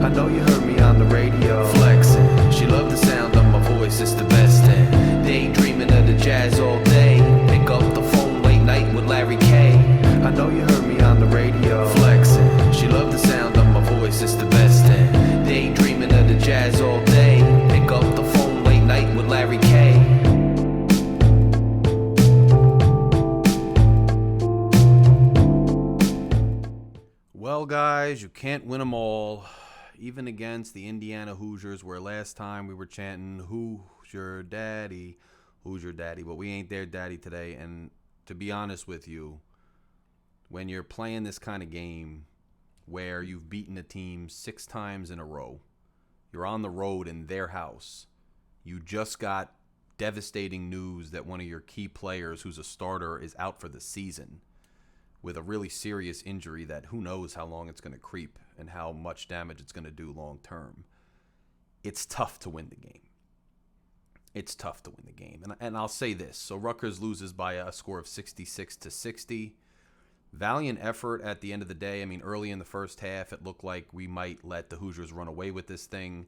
I know you heard me on the radio. Flexing, she loved the sound of my voice, it's the best thing. Daydreaming of the jazz all day. Pick up the phone late night with Larry K. I know you heard me on the radio. Flexing, she loved the sound of my voice, it's the best thing. Daydreaming of the jazz all day. Pick up the phone late night with Larry K. Well, guys, you can't win them all, even against the Indiana Hoosiers, where last time we were chanting, "Who's your daddy? Who's your daddy?" But we ain't their daddy today. And to be honest with you, when you're playing this kind of game where you've beaten a team 6 times in a row, you're on the road in their house, you just got devastating news that one of your key players, who's a starter, is out for the season with a really serious injury that who knows how long it's going to creep and how much damage it's going to do long term. It's tough to win the game. It's tough to win the game. And I'll say this. So Rutgers loses by a score of 66-60. Valiant effort at the end of the day. I mean, early in the first half, it looked like we might let the Hoosiers run away with this thing.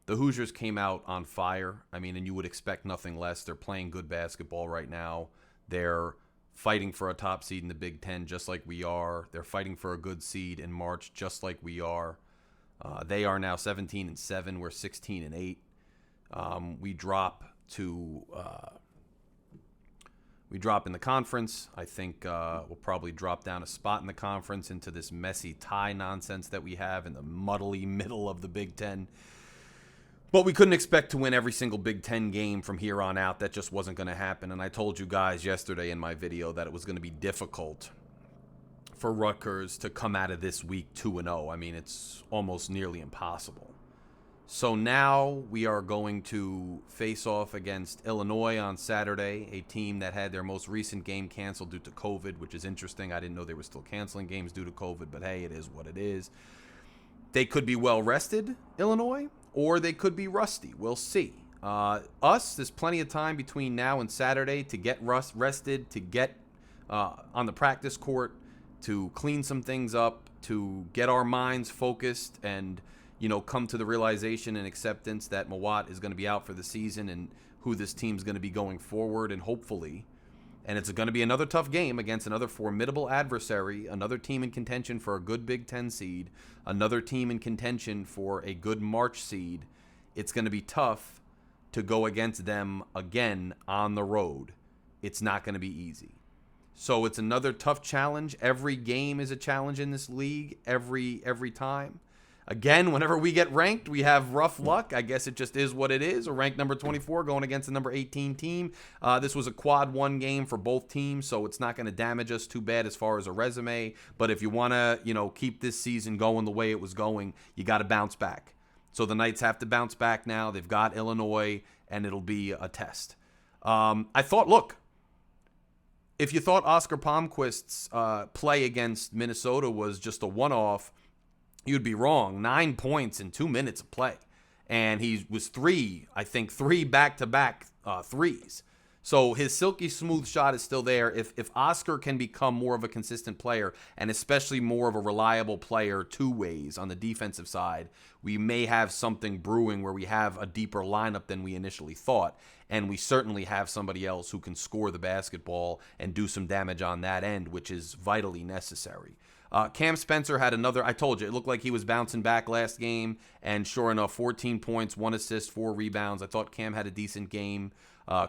The Hoosiers came out on fire. I mean, and you would expect nothing less. They're playing good basketball right now. They're fighting for a top seed in the Big Ten just like we are. They're fighting for a good seed in March just like we are. They are now 17-7. We're 16-8. We drop in the conference. I think we'll probably drop down a spot in the conference into this messy tie nonsense that we have in the muddly middle of the Big Ten. But we couldn't expect to win every single Big Ten game from here on out. That just wasn't going to happen. And I told you guys yesterday in my video that it was going to be difficult for Rutgers to come out of this week 2-0. I mean, it's almost nearly impossible. So now we are going to face off against Illinois on Saturday, a team that had their most recent game canceled due to COVID, which is interesting. I didn't know they were still canceling games due to COVID, but hey, it is what it is. They could be well rested, Illinois, or they could be rusty. We'll see. There's plenty of time between now and Saturday to get rested, to get on the practice court, to clean some things up, to get our minds focused and, come to the realization and acceptance that Mawat is going to be out for the season and who this team's going to be going forward, and hopefully. And it's going to be another tough game against another formidable adversary, another team in contention for a good Big Ten seed, another team in contention for a good March seed. It's going to be tough to go against them again on the road. It's not going to be easy. So it's another tough challenge. Every game is a challenge in this league, every time. Again, whenever we get ranked, we have rough luck. I guess it just is what it is. We're ranked number 24 going against the number 18 team. This was a quad 1 game for both teams, so it's not going to damage us too bad as far as a resume. But if you want to, keep this season going the way it was going, you got to bounce back. So the Knights have to bounce back now. They've got Illinois, and it'll be a test. I thought, look, if you thought Oscar Palmquist's play against Minnesota was just a one-off, you'd be wrong. 9 points in 2 minutes of play. And he was three back-to-back threes. So his silky smooth shot is still there. If Oscar can become more of a consistent player, and especially more of a reliable player 2 ways on the defensive side, we may have something brewing where we have a deeper lineup than we initially thought. And we certainly have somebody else who can score the basketball and do some damage on that end, which is vitally necessary. Cam Spencer had another, I told you, it looked like he was bouncing back last game, and sure enough, 14 points, 1 assist, 4 rebounds. I thought Cam had a decent game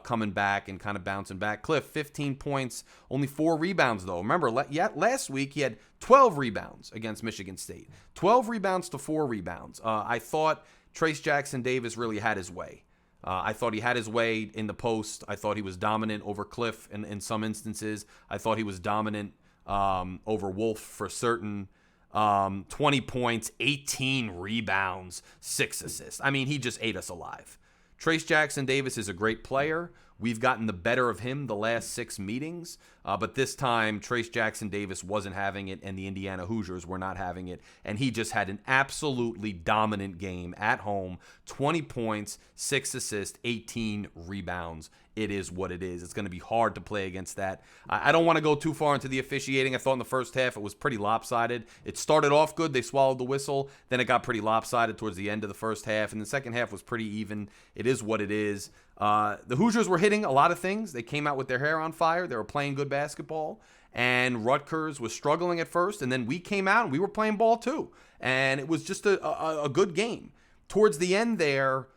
coming back and kind of bouncing back. Cliff, 15 points, only 4 rebounds, though. Remember, last week he had 12 rebounds against Michigan State. 12 rebounds to 4 rebounds. I thought Trace Jackson Davis really had his way. I thought he had his way in the post. I thought he was dominant over Cliff in some instances. I thought he was dominant over Wolf for certain. 20 points, 18 rebounds, 6 assists. I mean, he just ate us alive. Trace Jackson Davis is a great player. We've gotten the better of him the last 6 meetings, but this time Trace Jackson Davis wasn't having it, and the Indiana Hoosiers were not having it, and he just had an absolutely dominant game at home. 20 points, 6 assists, 18 rebounds. It is what it is. It's going to be hard to play against that. I don't want to go too far into the officiating. I thought in the first half it was pretty lopsided. It started off good. They swallowed the whistle. Then it got pretty lopsided towards the end of the first half, and the second half was pretty even. It is what it is. The Hoosiers were hitting a lot of things. They came out with their hair on fire. They were playing good basketball, and Rutgers was struggling at first, and then we came out and we were playing ball too, and it was just a good game. Towards the end there,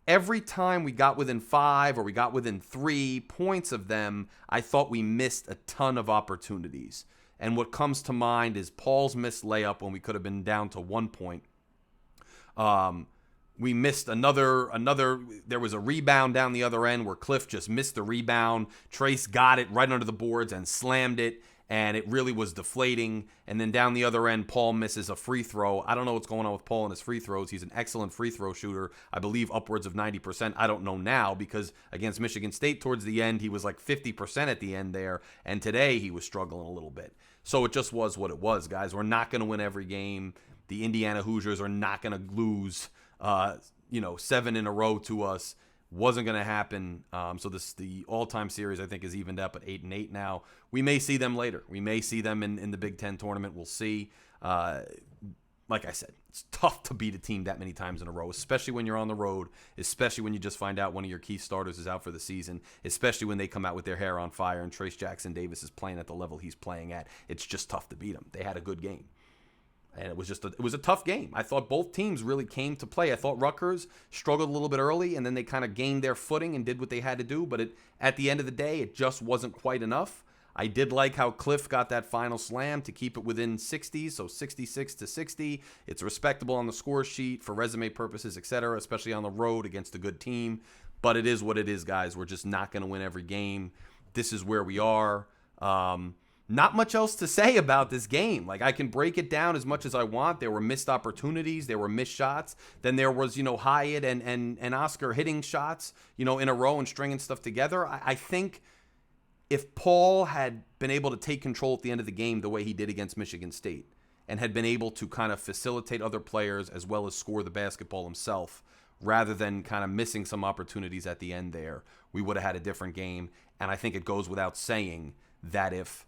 every time we got within 5 or we got within 3 points of them, I thought we missed a ton of opportunities. And what comes to mind is Paul's missed layup when we could have been down to 1 point. We missed another. There was a rebound down the other end where Cliff just missed the rebound. Trace got it right under the boards and slammed it, and it really was deflating. And then down the other end, Paul misses a free throw. I don't know what's going on with Paul and his free throws. He's an excellent free throw shooter. I believe upwards of 90%. I don't know now because against Michigan State towards the end, he was like 50% at the end there. And today he was struggling a little bit. So it just was what it was, guys. We're not going to win every game. The Indiana Hoosiers are not going to lose 7 in a row to us. Wasn't going to happen. So the all-time series, I think, is evened up at 8-8 now. We may see them later. We may see them in the Big Ten tournament. We'll see. Like I said, it's tough to beat a team that many times in a row, especially when you're on the road, especially when you just find out one of your key starters is out for the season, especially when they come out with their hair on fire and Trace Jackson Davis is playing at the level he's playing at. It's just tough to beat them. They had a good game. And it was a tough game. I thought both teams really came to play. I thought Rutgers struggled a little bit early, and then they kind of gained their footing and did what they had to do. But at the end of the day, it just wasn't quite enough. I did like how Cliff got that final slam to keep it within 60, so 66-60. It's respectable on the score sheet for resume purposes, etc., especially on the road against a good team. But it is what it is, guys. We're just not going to win every game. This is where we are. Not much else to say about this game. Like, I can break it down as much as I want. There were missed opportunities. There were missed shots. Then there was, Hyatt and Oscar hitting shots, in a row and stringing stuff together. I think if Paul had been able to take control at the end of the game the way he did against Michigan State and had been able to kind of facilitate other players as well as score the basketball himself, rather than kind of missing some opportunities at the end there, we would have had a different game. And I think it goes without saying that if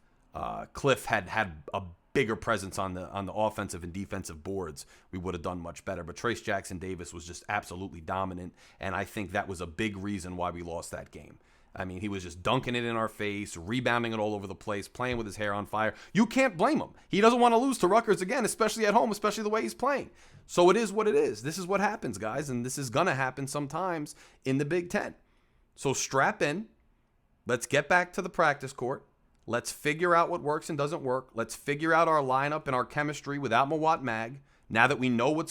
Cliff had a bigger presence on the offensive and defensive boards, we would have done much better. But Trace Jackson Davis was just absolutely dominant, and I think that was a big reason why we lost that game. I mean, he was just dunking it in our face, rebounding it all over the place, playing with his hair on fire. You can't blame him. He doesn't want to lose to Rutgers again, especially at home, especially the way he's playing. So it is what it is. This is what happens, guys, and this is going to happen sometimes in the Big Ten. So strap in. Let's get back to the practice court. Let's figure out what works and doesn't work. Let's figure out our lineup and our chemistry without Mawat Mag. Now that we know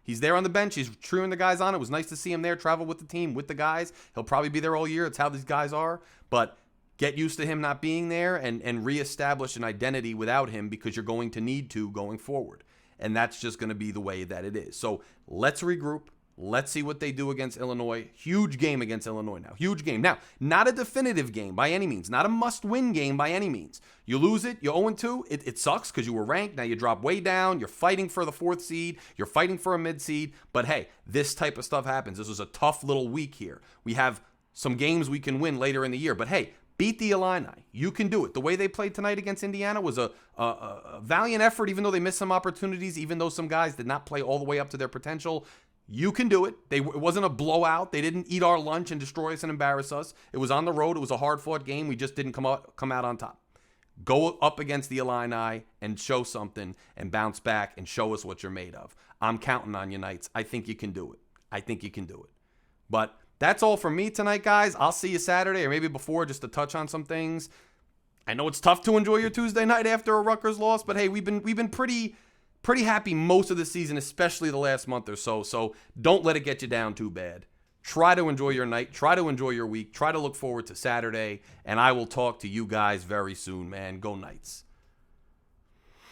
he's there on the bench. He's cheering the guys on. It was nice to see him there, travel with the team, with the guys. He'll probably be there all year. It's how these guys are. But get used to him not being there and reestablish an identity without him, because you're going to need to going forward. And that's just going to be the way that it is. So let's regroup. Let's see what they do against Illinois. Huge game against Illinois now. Huge game. Now, not a definitive game by any means. Not a must-win game by any means. You lose it, you're 0-2. It sucks because you were ranked. Now you drop way down. You're fighting for the 4th seed. You're fighting for a mid-seed. But hey, this type of stuff happens. This was a tough little week here. We have some games we can win later in the year. But hey, beat the Illini. You can do it. The way they played tonight against Indiana was a valiant effort, even though they missed some opportunities, even though some guys did not play all the way up to their potential. You can do it. It wasn't a blowout. They didn't eat our lunch and destroy us and embarrass us. It was on the road. It was a hard-fought game. We just didn't come out on top. Go up against the Illini and show something and bounce back and show us what you're made of. I'm counting on you, Knights. I think you can do it. But that's all from me tonight, guys. I'll see you Saturday or maybe before, just to touch on some things. I know it's tough to enjoy your Tuesday night after a Rutgers loss, but hey, we've been pretty happy most of the season, especially the last month or so. So don't let it get you down too bad. Try to enjoy your night. Try to enjoy your week. Try to look forward to Saturday. And I will talk to you guys very soon, man. Go Knights.